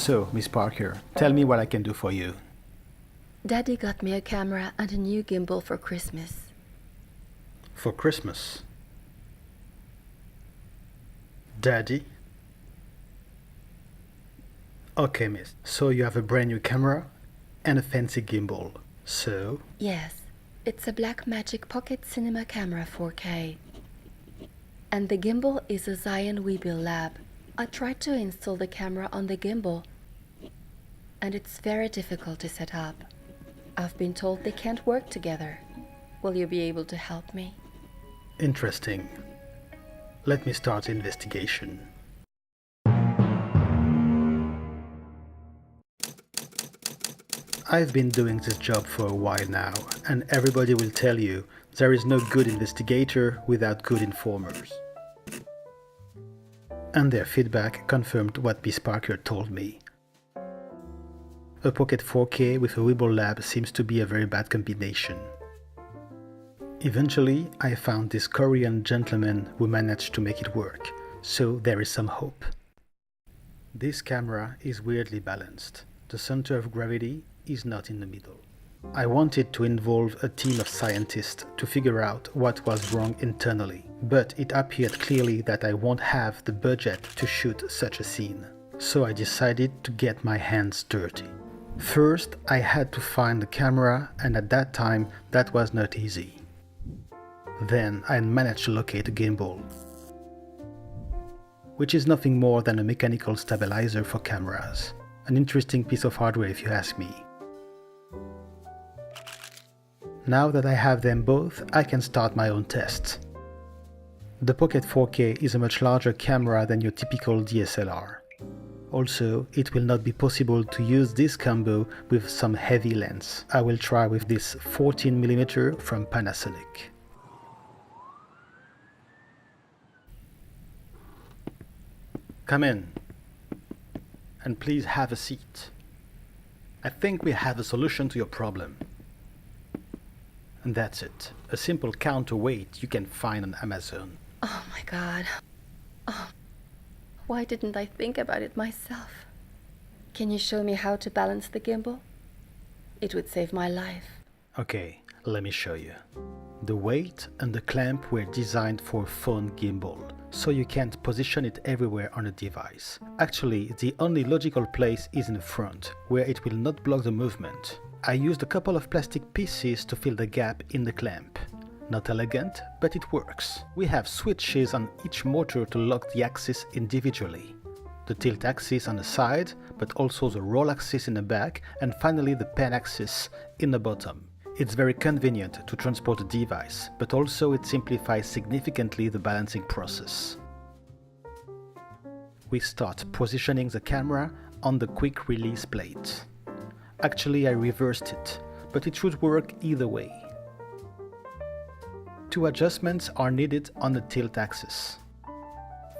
So, Miss Parker, tell me what I can do for you. Daddy got me a camera and a new gimbal for Christmas. For Christmas? Daddy? Okay, miss. So you have a brand new camera and a fancy gimbal. So? Yes, it's a Blackmagic Pocket Cinema Camera 4K. And the gimbal is a Zhiyun WEEBILL LAB. I tried to install the camera on the gimbal, and it's very difficult to set up. I've been told they can't work together. Will you be able to help me? Interesting. Let me start the investigation. I've been doing this job for a while now, and everybody will tell you there is no good investigator without good informers. And their feedback confirmed what Miss Parker told me. A Pocket 4K with a WEEBILL LAB seems to be a very bad combination. Eventually, I found this Korean gentleman who managed to make it work, so there is some hope. This camera is weirdly balanced. The center of gravity is not in the middle. I wanted to involve a team of scientists to figure out what was wrong internally, but it appeared clearly that I won't have the budget to shoot such a scene. So I decided to get my hands dirty. First, I had to find the camera, and at that time that was not easy. Then I managed to locate a gimbal, which is nothing more than a mechanical stabilizer for cameras. An interesting piece of hardware if you ask me. Now that I have them both, I can start my own tests. The Pocket 4K is a much larger camera than your typical DSLR. Also, it will not be possible to use this combo with some heavy lens. I will try with this 14mm from Panasonic. Come in, and please have a seat. I think we have a solution to your problem. And that's it. A simple counterweight you can find on Amazon. Oh my God. Oh, why didn't I think about it myself? Can you show me how to balance the gimbal? It would save my life. Okay, let me show you. The weight and the clamp were designed for a phone gimbal, so you can't position it everywhere on a device. Actually, the only logical place is in the front, where it will not block the movement. I used a couple of plastic pieces to fill the gap in the clamp. Not elegant, but it works. We have switches on each motor to lock the axis individually. The tilt axis on the side, but also the roll axis in the back, and finally the pen axis in the bottom. It's very convenient to transport a device, but also it simplifies significantly the balancing process. We start positioning the camera on the quick release plate. Actually, I reversed it, but it should work either way. Two adjustments are needed on the tilt axis.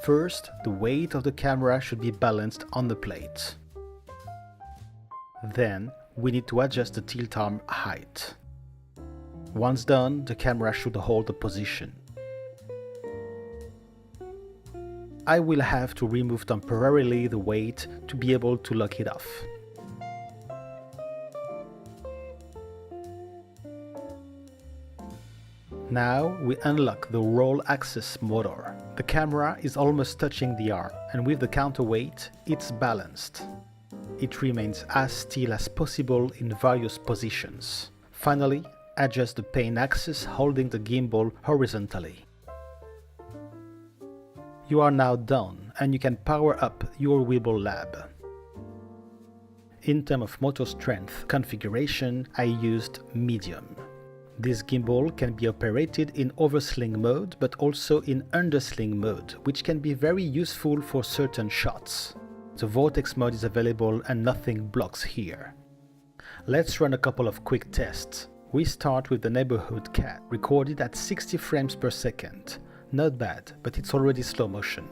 First, the weight of the camera should be balanced on the plate. Then, we need to adjust the tilt arm height. Once done, the camera should hold the position. I will have to remove temporarily the weight to be able to lock it off. Now we unlock the roll axis motor. The camera is almost touching the arm, and with the counterweight, it's balanced. It remains as still as possible in various positions. Finally, adjust the pen axis holding the gimbal horizontally. You are now done, and you can power up your WEEBILL LAB. In terms of motor strength configuration, I used medium. This gimbal can be operated in oversling mode, but also in undersling mode, which can be very useful for certain shots. The vortex mode is available and nothing blocks here. Let's run a couple of quick tests. We start with the neighborhood cat, recorded at 60 frames per second. Not bad, but it's already slow motion.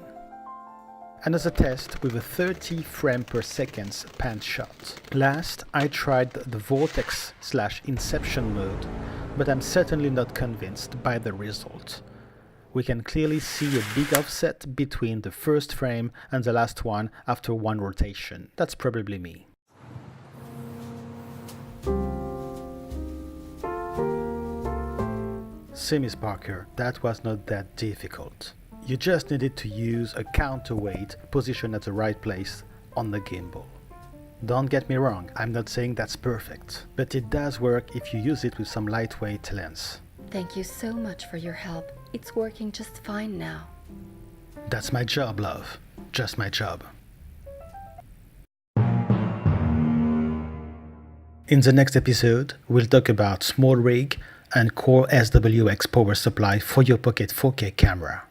Another test with a 30 frame per second pan shot. Last, I tried the vortex/inception mode, but I'm certainly not convinced by the result. We can clearly see a big offset between the first frame and the last one after one rotation. That's probably me. See, Miss Parker, that was not that difficult. You just needed to use a counterweight positioned at the right place on the gimbal. Don't get me wrong, I'm not saying that's perfect, but it does work if you use it with some lightweight lens. Thank you so much for your help. It's working just fine now. That's my job, love. Just my job. In the next episode, we'll talk about small rig and core SWX power supply for your Pocket 4K camera.